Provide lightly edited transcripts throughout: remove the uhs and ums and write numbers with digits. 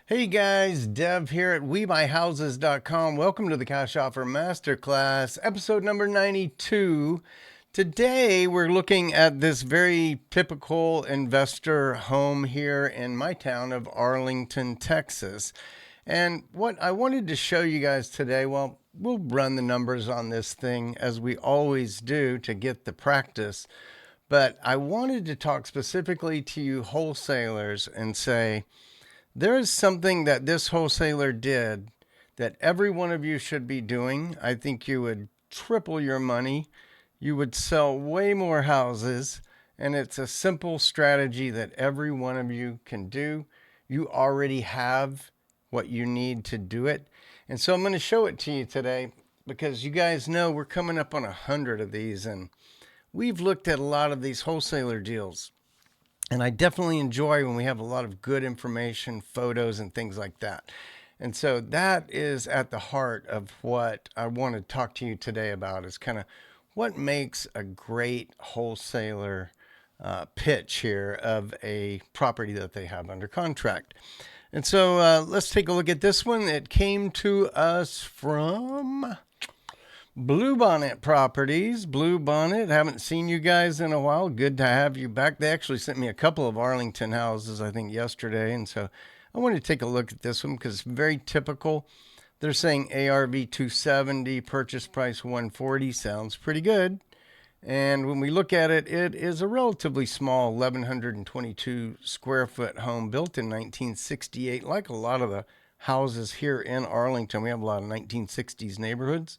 Hey guys, Dev here at WeBuyHouses.com. Welcome to the Cash Offer Masterclass, episode number 92. Today we're looking at this very typical investor home here in my town of Arlington, Texas. And what I wanted to show you guys today, well, we'll run the numbers on this thing as we always do to get the practice. But I wanted to talk specifically to you wholesalers and say, there is something that this wholesaler did that every one of you should be doing. I think you would triple your money. You would sell way more houses. And it's a simple strategy that every one of you can do. You already have what you need to do it. And so I'm going to show it to you today because you guys know we're coming up on 100 of these. And we've looked at a lot of these wholesaler deals. And I definitely enjoy when we have a lot of good information, photos, and things like that. And so that is at the heart of what I want to talk to you today about is kind of what makes a great wholesaler pitch here of a property that they have under contract. And so let's take a look at this one. It came to us from Bluebonnet Properties. Bluebonnet, haven't seen you guys in a while. Good to have you back. They actually sent me a couple of Arlington houses, I think, yesterday. And so I wanted to take a look at this one because it's very typical. They're saying ARV 270, purchase price 140. Sounds pretty good. And when we look at it, it is a relatively small 1,122 square foot home built in 1968. Like a lot of the houses here in Arlington, we have a lot of 1960s neighborhoods.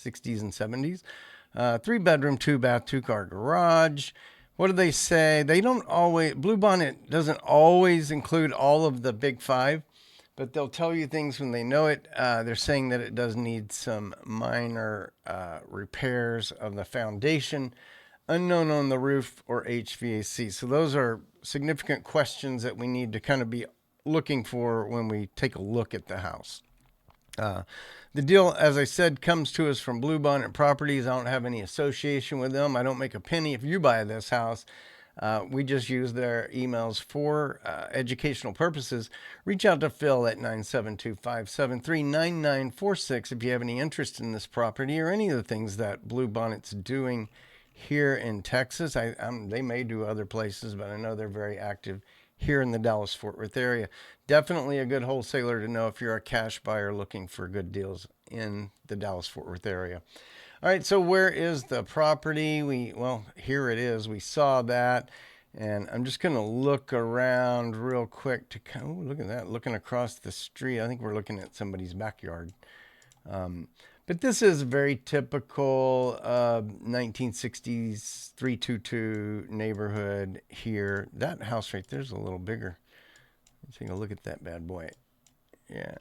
60s and 70s. 3-bedroom, 2-bath, 2-car garage. What do they say? They don't always, Bluebonnet doesn't always include all of the big five, but they'll tell you things when they know it. They're saying that it does need some minor repairs of the foundation, unknown on the roof, or HVAC. So those are significant questions that we need to kind of be looking for when we take a look at the house. The deal, as I said, comes to us from Bluebonnet Properties. I don't have any association with them. I don't make a penny if you buy this house. We just use their emails for educational purposes. Reach out to Phil at 972-573-9946 if you have any interest in this property or any of the things that Bluebonnet's doing here in Texas. They may do other places, but I know they're very active here in the Dallas-Fort Worth area. Definitely a good wholesaler to know if you're a cash buyer looking for good deals in the Dallas-Fort Worth area. All right, so where is the property? Well, here it is. We saw that, and I'm just going to look around real quick to kind of, look at that, looking across the street. I think we're looking at somebody's backyard. But this is a very typical 1960s 322 neighborhood here. That house right there is a little bigger. Let's take a look at that bad boy. Yeah,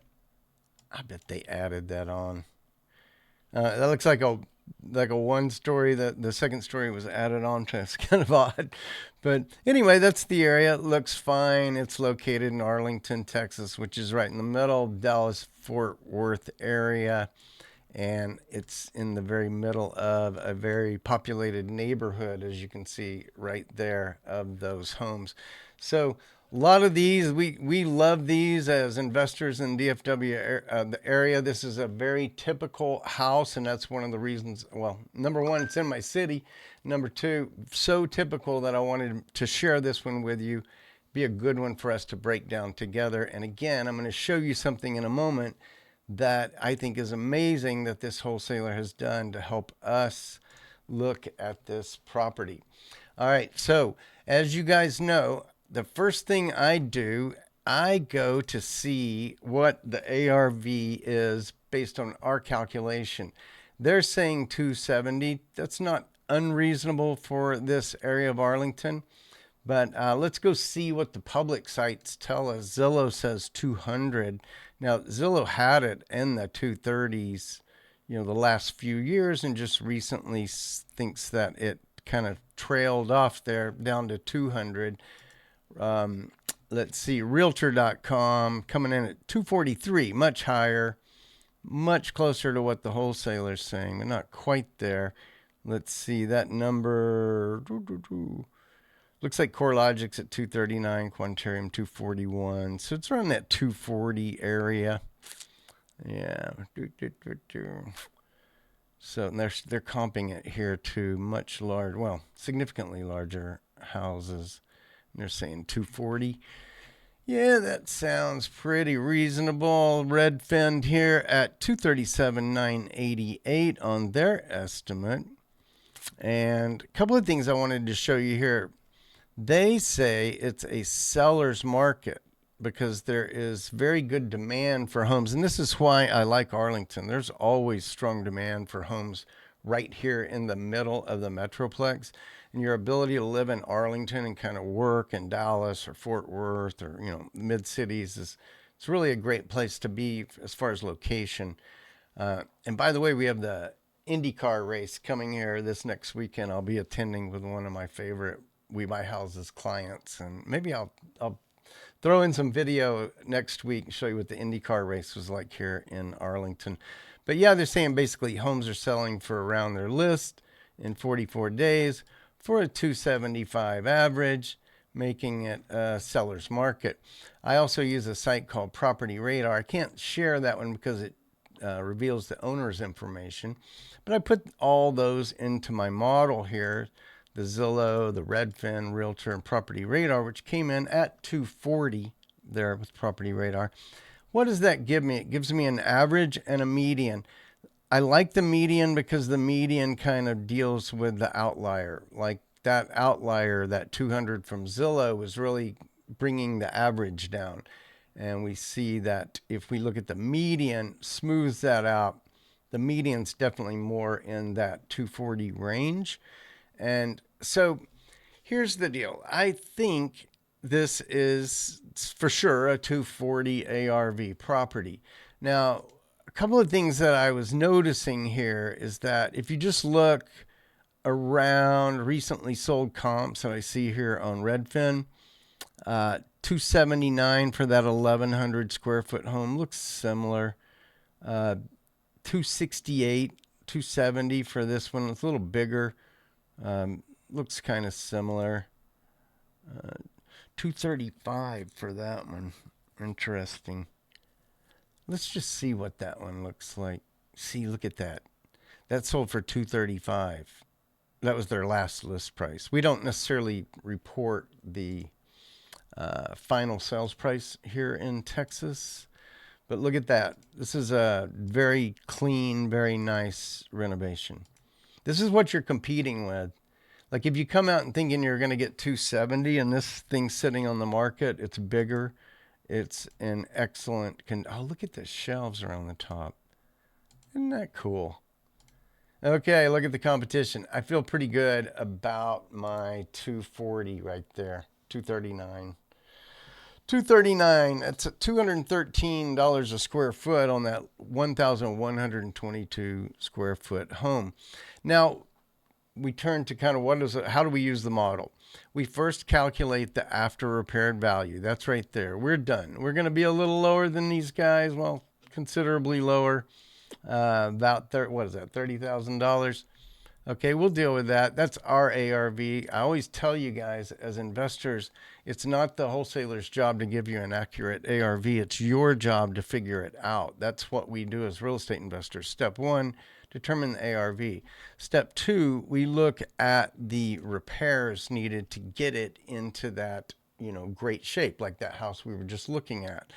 I bet they added that on. That looks like a one story. That the second story was added on to. It's kind of odd, but anyway, that's the area. It looks fine. It's located in Arlington, Texas, which is right in the middle of Dallas-Fort Worth area. And it's in the very middle of a very populated neighborhood, as you can see right there, of those homes. So a lot of these, we love these as investors in DFW the area. This is a very typical house, and that's one of the reasons. Well, number one, it's in my city. Number two, so typical that I wanted to share this one with you. Be a good one for us to break down together. And again, I'm going to show you something in a moment that I think is amazing that this wholesaler has done to help us look at this property. All right, so as you guys know, the first thing I do, I go to see what the ARV is based on our calculation. They're saying 270. That's not unreasonable for this area of Arlington. But let's go see what the public sites tell us. Zillow says 200. Now, Zillow had it in the 230s, the last few years, and just recently thinks that it kind of trailed off there down to 200. Let's see, Realtor.com coming in at 243, much higher, much closer to what the wholesaler's saying, but not quite there. Let's see that number. Looks like CoreLogic's at 239, Quantarium 241. So it's around that 240 area. Yeah. So they're comping it here to much larger, well, significantly larger houses. And they're saying 240. Yeah, that sounds pretty reasonable. Redfin here at 237,988 on their estimate. And a couple of things I wanted to show you here. They say it's a seller's market because there is very good demand for homes. And this is why I like Arlington. There's always strong demand for homes right here in the middle of the Metroplex. And your ability to live in Arlington and kind of work in Dallas or Fort Worth or, mid cities it's really a great place to be as far as location. And by the way, we have the IndyCar race coming here this next weekend. I'll be attending with one of my favorite We Buy Houses clients, and maybe I'll throw in some video next week and show you what the IndyCar race was like here in Arlington. But yeah, they're saying basically homes are selling for around their list in 44 days for a 275 average, making it a seller's market. I also use a site called Property Radar. I can't share that one because it reveals the owner's information, but I put all those into my model here. The Zillow, the Redfin, Realtor, and Property Radar, which came in at 240 there with Property Radar. What does that give me? It gives me an average and a median. I like the median because the median kind of deals with the outlier. Like that outlier, that 200 from Zillow, is really bringing the average down. And we see that if we look at the median, smooths that out. The median's definitely more in that 240 range. And so here's the deal. I think this is for sure a 240 ARV property. Now, a couple of things that I was noticing here is that if you just look around recently sold comps that I see here on Redfin, 279 for that 1,100 square foot home looks similar. 268, 270 for this one. It's a little bigger. Looks kind of similar. 235 for that one. Interesting. Let's just see what that one looks like. See, look at that. That sold for 235. That was their last list price. We don't necessarily report the final sales price here in Texas, but look at that. This is a very clean, very nice renovation. This is what you're competing with. Like if you come out and thinking you're going to get 270 and this thing's sitting on the market, it's bigger. It's an excellent, oh, look at the shelves around the top. Isn't that cool? Okay, look at the competition. I feel pretty good about my 240 right there, 239. 239, that's $213 a square foot on that 1,122 square foot home. Now, we turn to kind of how do we use the model? We first calculate the after repaired value. That's right there. We're done. We're going to be a little lower than these guys. Well, considerably lower. About $30,000. Okay, we'll deal with that. That's our ARV. I always tell you guys as investors, it's not the wholesaler's job to give you an accurate ARV. It's your job to figure it out. That's what we do as real estate investors. Step one, determine the ARV. Step two, we look at the repairs needed to get it into that, great shape, like that house we were just looking at.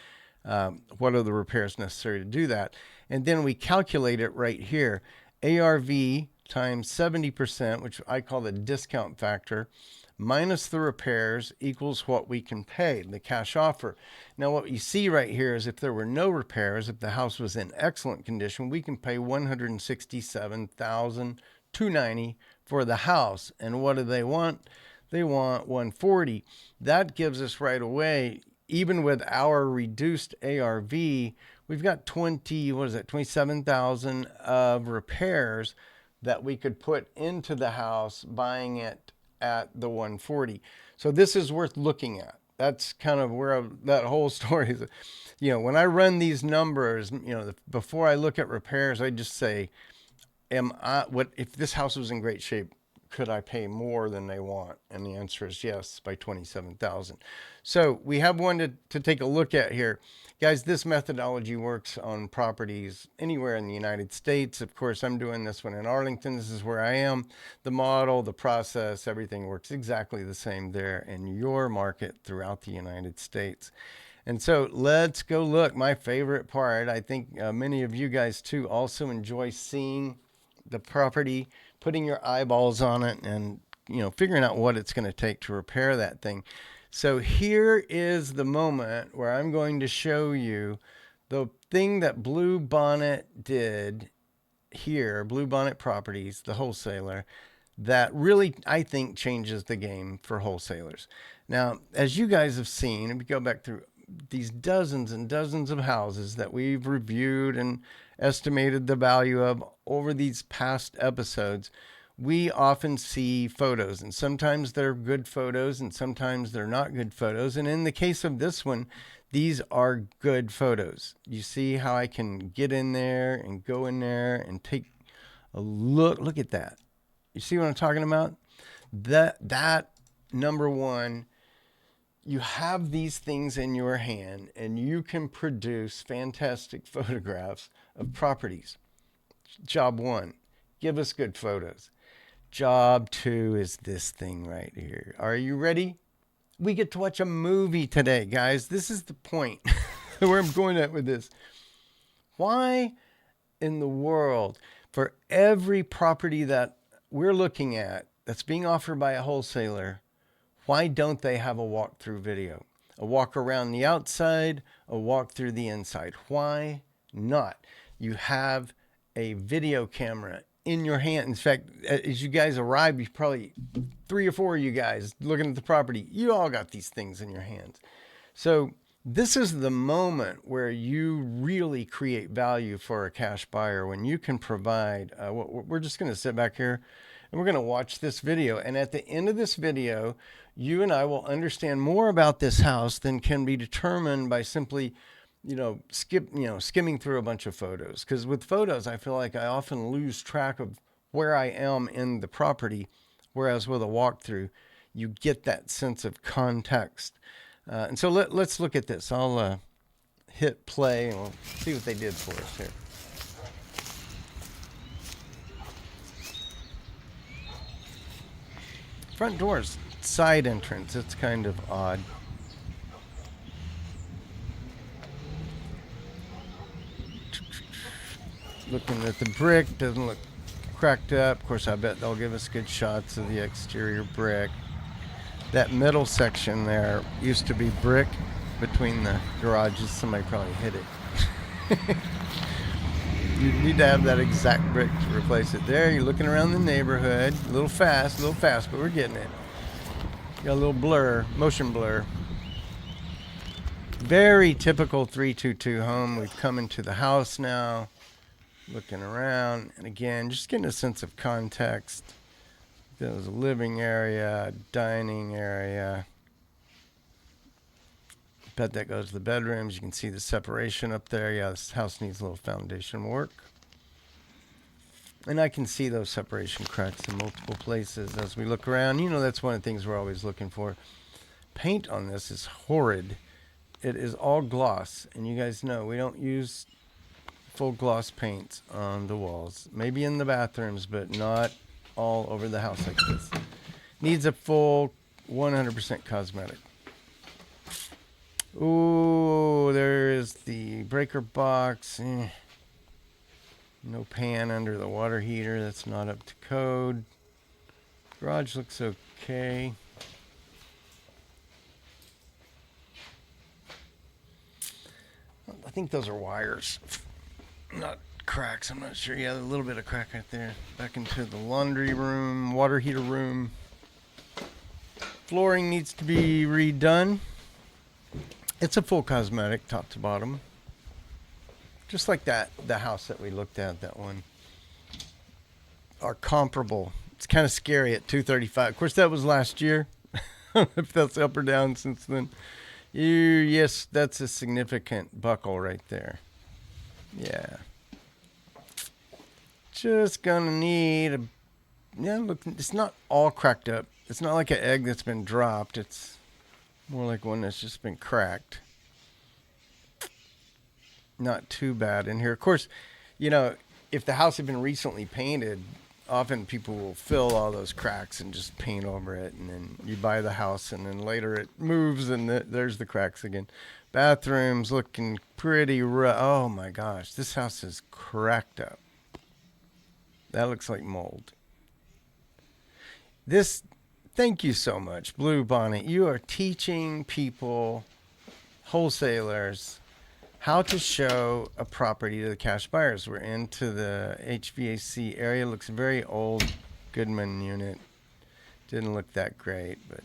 What are the repairs necessary to do that? And then we calculate it right here. ARV times 70%, which I call the discount factor, minus the repairs equals what we can pay, the cash offer. Now, what you see right here is if there were no repairs, if the house was in excellent condition, we can pay $167,290 for the house. And what do they want? They want $140. That gives us right away, even with our reduced ARV, we've got 27,000 of repairs that we could put into the house buying it at the 140. So this is worth looking at. That's kind of where that whole story is. When I run these numbers, before I look at repairs, I just say, if this house was in great shape, could I pay more than they want? And the answer is yes, by 27,000. So we have one to take a look at here. Guys, this methodology works on properties anywhere in the United States. Of course, I'm doing this one in Arlington. This is where I am. The model, the process, everything works exactly the same there in your market throughout the United States. And so let's go look. My favorite part, I think many of you guys too also enjoy seeing the property, putting your eyeballs on it, and figuring out what it's going to take to repair that thing. So here is the moment where I'm going to show you the thing that Blue Bonnet did here, Blue Bonnet Properties, the wholesaler, that really, I think, changes the game for wholesalers. Now, as you guys have seen, if you go back through these dozens and dozens of houses that we've reviewed and estimated the value of over these past episodes, we often see photos, and sometimes they're good photos and sometimes they're not good photos. And in the case of this one, these are good photos. You see how I can get in there and go in there and take a look. Look at that. You see what I'm talking about? That number one, you have these things in your hand and you can produce fantastic photographs of properties. Job one, give us good photos. Job two is this thing right here. Are you ready? We get to watch a movie today, guys. This is the point where I'm going at with this. Why in the world, for every property that we're looking at that's being offered by a wholesaler, why don't they have a walkthrough video? A walk around the outside, a walk through the inside. Why not? You have a video camera in your hand. In fact, as you guys arrive, you probably 3 or 4 of you guys looking at the property, you all got these things in your hands. So this is the moment where you really create value for a cash buyer, when you can provide, we're just going to sit back here and we're going to watch this video. And at the end of this video, you and I will understand more about this house than can be determined by simply skimming through a bunch of photos. Because with photos, I feel like I often lose track of where I am in the property, whereas with a walkthrough, you get that sense of context. And so let's look at this. I'll hit play and we'll see what they did for us here. Front doors, side entrance. It's kind of odd. Looking at the brick, doesn't look cracked up. Of course, I bet they'll give us good shots of the exterior brick. That middle section there used to be brick between the garages. Somebody probably hit it. You need to have that exact brick to replace it. There, you're looking around the neighborhood. A little fast, but we're getting it. Got a little blur, motion blur. Very typical 322 home. We've come into the house now. Looking around, and again, just getting a sense of context. There's a living area, dining area. Bet that goes to the bedrooms. You can see the separation up there. Yeah, this house needs a little foundation work. And I can see those separation cracks in multiple places as we look around. That's one of the things we're always looking for. Paint on this is horrid. It is all gloss, and you guys know we don't use full gloss paints on the walls. Maybe in the bathrooms, but not all over the house like this. Needs a full 100% cosmetic. Ooh, there is the breaker box. No pan under the water heater. That's not up to code. Garage looks okay. I think those are wires. Not cracks, I'm not sure. Yeah, a little bit of crack right there. Back into the laundry room, water heater room. Flooring needs to be redone. It's a full cosmetic, top to bottom. Just like the house that we looked at, that one. Are comparable. It's kind of scary at 235. Of course, that was last year. If that's up or down since then. Yes, that's a significant buckle right there. Yeah. Just gonna need yeah, look, it's not all cracked up. It's not like an egg that's been dropped. It's more like one that's just been cracked. Not too bad in here. Of course, you know, if the house had been recently painted, often people will fill all those cracks and just paint over it. And then you buy the house, and then later it moves, and there's the cracks again. Bathrooms looking pretty rough. Oh my gosh, this house is cracked up. That looks like mold. This, thank you so much, Blue Bonnet. You are teaching people, wholesalers, how to show a property to the cash buyers. We're into the HVAC area. Looks very old. Goodman unit. Didn't look that great, but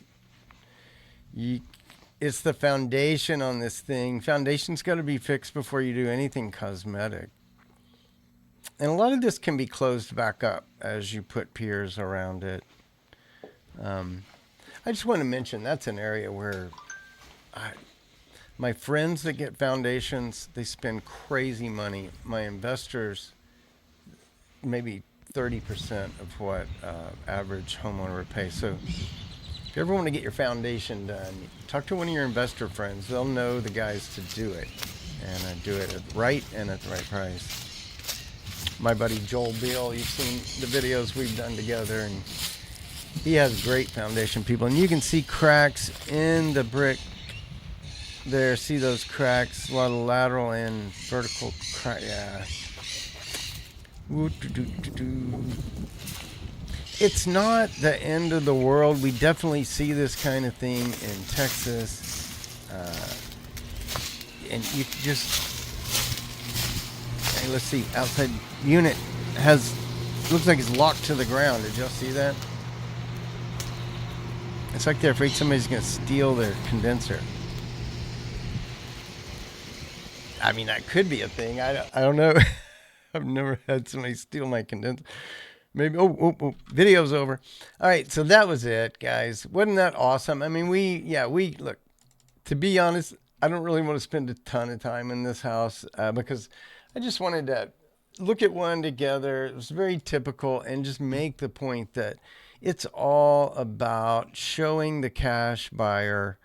it's the foundation on this thing. Foundation's got to be fixed before you do anything cosmetic. And a lot of this can be closed back up as you put piers around it. I just want to mention that's an area where my friends that get foundations, they spend crazy money. My investors, maybe 30% of what average homeowner would pay. So if you ever want to get your foundation done, talk to one of your investor friends. They'll know the guys to do it, and do it right and at the right price. My buddy Joel Beal, you've seen the videos we've done together, and he has great foundation people. And you can see cracks in the brick there. See those cracks? A lot of lateral and vertical crack. Yeah. It's not the end of the world. We definitely see this kind of thing in Texas. And you just... Hey, let's see. Outside unit looks like it's locked to the ground. Did y'all see that? It's like they're afraid somebody's going to steal their condenser. I mean, that could be a thing. I don't know. I've never had somebody steal my condenser. Maybe. Oh, video's over. All right, so that was it, guys. Wasn't that awesome? I mean, we look, to be honest, I don't really want to spend a ton of time in this house because I just wanted to look at one together. It was very typical, and just make the point that it's all about showing the cash buyer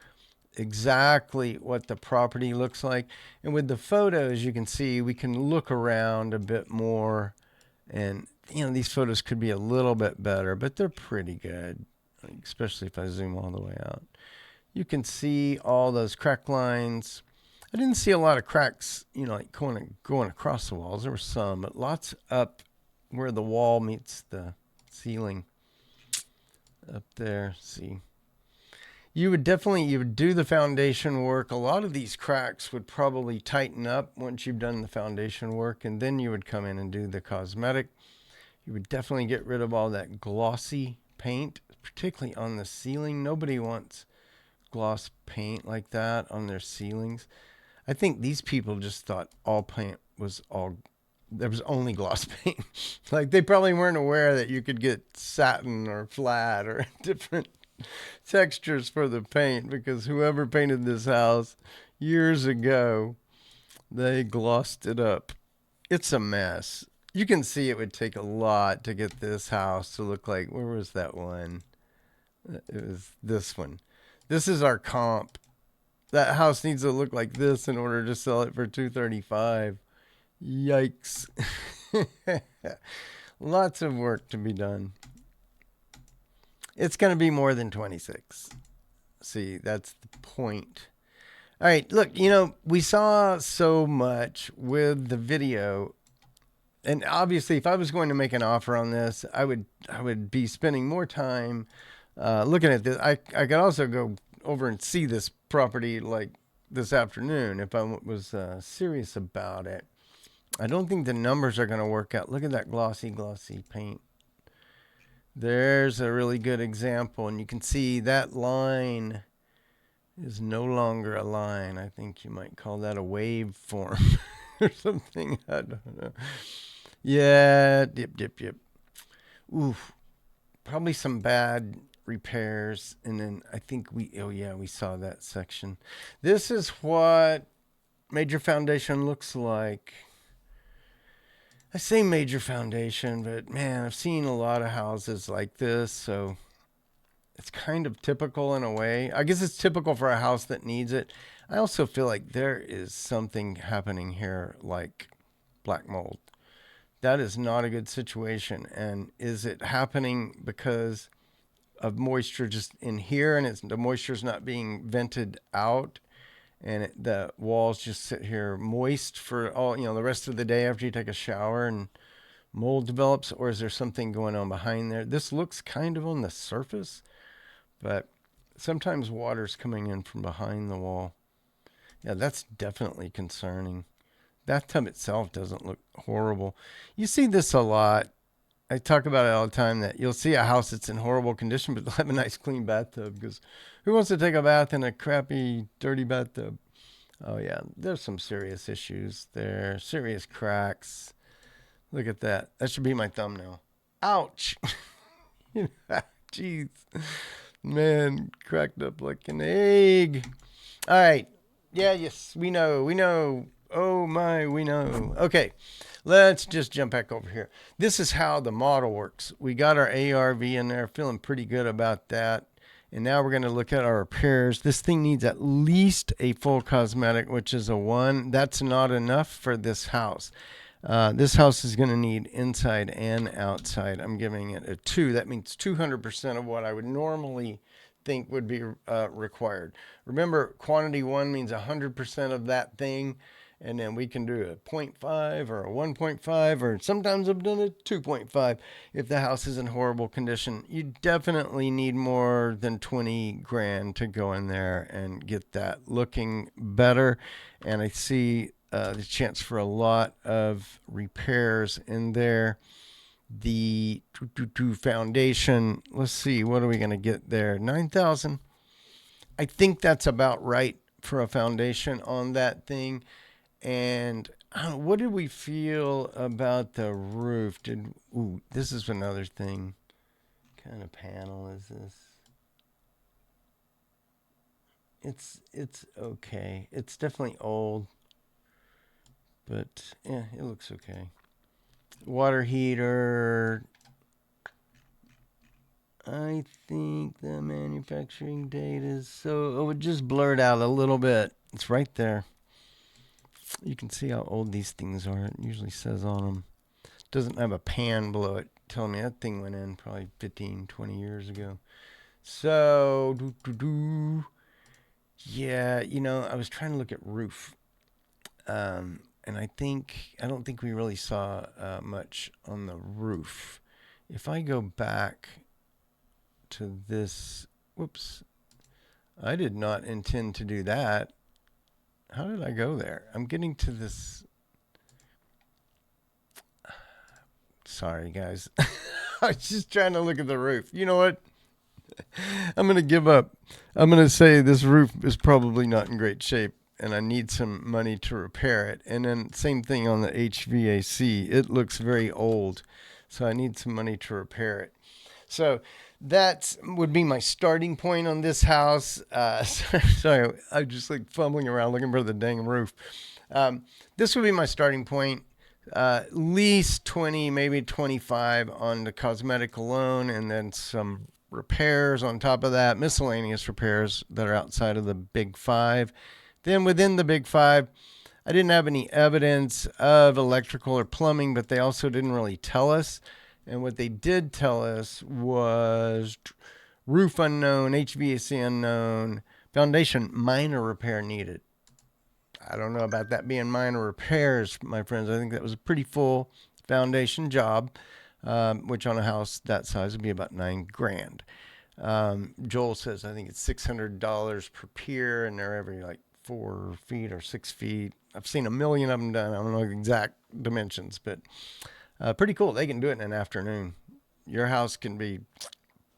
exactly what the property looks like. And with the photos, you can see we can look around a bit more, and these photos could be a little bit better, but they're pretty good, especially if I zoom all the way out. You can see all those crack lines. I didn't see a lot of cracks, like going across the walls. There were some, but lots up where the wall meets the ceiling up there. See, you would do the foundation work. A lot of these cracks would probably tighten up once you've done the foundation work, and then you would come in and do the cosmetic. You would definitely get rid of all that glossy paint, particularly on the ceiling. Nobody wants gloss paint like that on their ceilings. I think these people just thought there was only gloss paint. Like, they probably weren't aware that you could get satin or flat or different textures for the paint, because whoever painted this house years ago, they glossed it up. It's a mess. You can see it would take a lot to get this house to look like, where was that one? It was this one. This is our comp. That house needs to look like this in order to sell it for $235. Yikes. Lots of work to be done. It's going to be more than 26. See, that's the point. All right, look, we saw so much with the video. And obviously, if I was going to make an offer on this, I would be spending more time looking at this. I could also go over and see this property like this afternoon if I was serious about it. I don't think the numbers are going to work out. Look at that glossy paint. There's a really good example, and you can see that line is no longer a line. I think you might call that a waveform or something. I don't know. Yeah, yep. Oof. Probably some bad repairs, and then I think we saw that section. This is what major foundation looks like. I say major foundation, but man, I've seen a lot of houses like this, so it's kind of typical in a way. I guess it's typical for a house that needs it. I also feel like there is something happening here like black mold. That is not a good situation. And is it happening because of moisture just in here and the moisture's not being vented out and the walls just sit here moist for all, the rest of the day after you take a shower and mold develops? Or is there something going on behind there? This looks kind of on the surface, but sometimes water's coming in from behind the wall. Yeah, that's definitely concerning. Bathtub itself doesn't look horrible. You see this a lot. I talk about it all the time that you'll see a house that's in horrible condition, but they'll have a nice clean bathtub because who wants to take a bath in a crappy, dirty bathtub? Oh, yeah, there's some serious issues there, serious cracks. Look at that. That should be my thumbnail. Ouch. Jeez. Man, cracked up like an egg. All right. Yeah, yes, we know. We know. Oh, my, we know. Okay. Let's just jump back over here. This is how the model works. We got our ARV in there, feeling pretty good about that. And now we're going to look at our repairs. This thing needs at least a full cosmetic, which is a 1. That's not enough for this house. This house is going to need inside and outside. I'm giving it a 2. That means 200% of what I would normally think would be required. Remember, quantity 1 means 100% of that thing. And then we can do a 0.5 or a 1.5, or sometimes I've done a 2.5 if the house is in horrible condition. You definitely need more than 20 grand to go in there and get that looking better. And I see the chance for a lot of repairs in there. The foundation, let's see, what are we going to get there? 9,000. I think that's about right for a foundation on that thing. And what did we feel about the roof? This is another thing. What kind of panel is this? It's okay. It's definitely old, but yeah, it looks okay. Water heater. I think the manufacturing date is so it would just blur it out a little bit. It's right there. You can see how old these things are. It usually says on them. It doesn't have a pan below it telling me that thing went in probably 15, 20 years ago. So, yeah, I was trying to look at roof. And I don't think we really saw much on the roof. If I go back to this, whoops, I did not intend to do that. How did I go there? I'm getting to this. Sorry, guys. I was just trying to look at the roof. You know what? I'm going to give up. I'm going to say this roof is probably not in great shape and I need some money to repair it. And then same thing on the HVAC. It looks very old. So I need some money to repair it. So that would be my starting point on this house. Sorry, I'm just like fumbling around looking for the dang roof. This would be my starting point. At least 20, maybe 25 on the cosmetic alone, and then some repairs on top of that, miscellaneous repairs that are outside of the big 5. Then within the big 5, I didn't have any evidence of electrical or plumbing, but they also didn't really tell us. And what they did tell us was roof unknown, HVAC unknown, foundation minor repair needed. I don't know about that being minor repairs, my friends. I think that was a pretty full foundation job, which on a house that size would be about 9 grand. Joel says I think it's $600 per pier, and they're every like 4 feet or 6 feet. I've seen a million of them done. I don't know the exact dimensions, but pretty cool. They can do it in an afternoon. Your house can be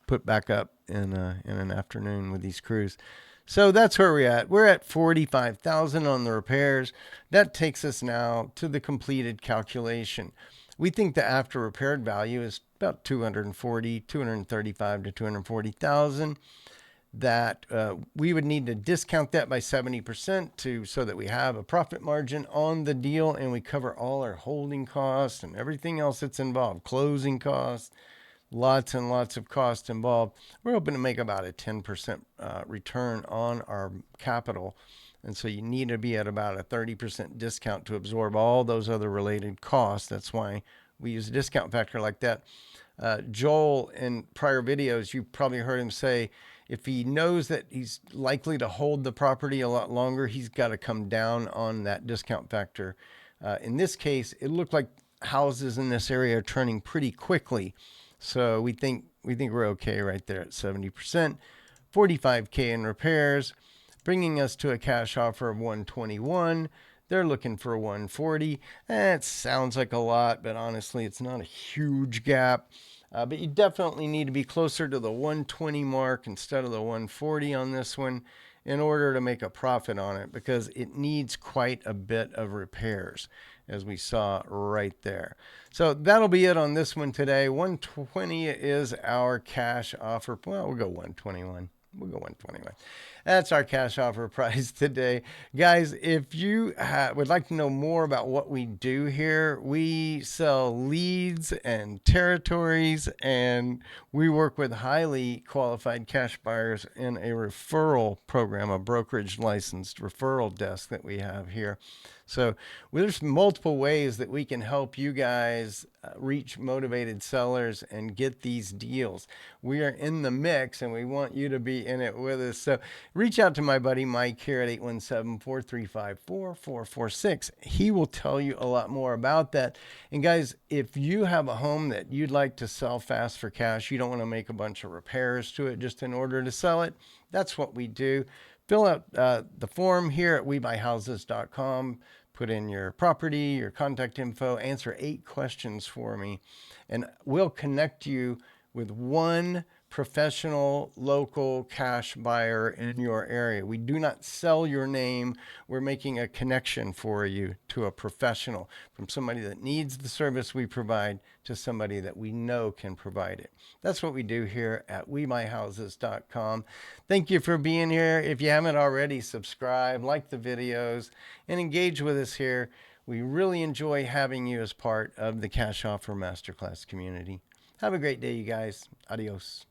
put back up in an afternoon with these crews. So that's where we're at. We're at 45,000 on the repairs. That takes us now to the completed calculation. We think the after repaired value is about 235 to 240,000. that we would need to discount that by 70% so that we have a profit margin on the deal, and we cover all our holding costs and everything else that's involved, closing costs, lots and lots of costs involved. We're hoping to make about a 10% return on our capital. And so you need to be at about a 30% discount to absorb all those other related costs. That's why we use a discount factor like that. Joel, in prior videos, you probably heard him say, if he knows that he's likely to hold the property a lot longer, he's got to come down on that discount factor. In this case, it looked like houses in this area are turning pretty quickly. So we think we're okay right there at 70%, $45K in repairs, bringing us to a cash offer of $121. They're looking for $140. It sounds like a lot, but honestly, it's not a huge gap. But you definitely need to be closer to the 120 mark instead of the 140 on this one in order to make a profit on it, because it needs quite a bit of repairs, as we saw right there. So that'll be it on this one today. 120 is our cash offer. Well, we'll go 121. We'll go 121. That's our cash offer price today. Guys, if you would like to know more about what we do here, we sell leads and territories, and we work with highly qualified cash buyers in a referral program, a brokerage licensed referral desk that we have here. So there's multiple ways that we can help you guys reach motivated sellers and get these deals. We are in the mix, and we want you to be in it with us. So reach out to my buddy Mike here at 817-435-4446. He will tell you a lot more about that. And guys, if you have a home that you'd like to sell fast for cash, you don't want to make a bunch of repairs to it just in order to sell it, that's what we do. Fill out the form here at WeBuyHouses.com. Put in your property, your contact info, answer 8 questions for me, and we'll connect you with one professional local cash buyer in your area. We do not sell your name. We're making a connection for you to a professional, from somebody that needs the service we provide to somebody that we know can provide it. That's what we do here at WeBuyHouses.com. Thank you for being here. If you haven't already, subscribe, like the videos, and engage with us here. We really enjoy having you as part of the Cash Offer Masterclass community. Have a great day, you guys. Adios.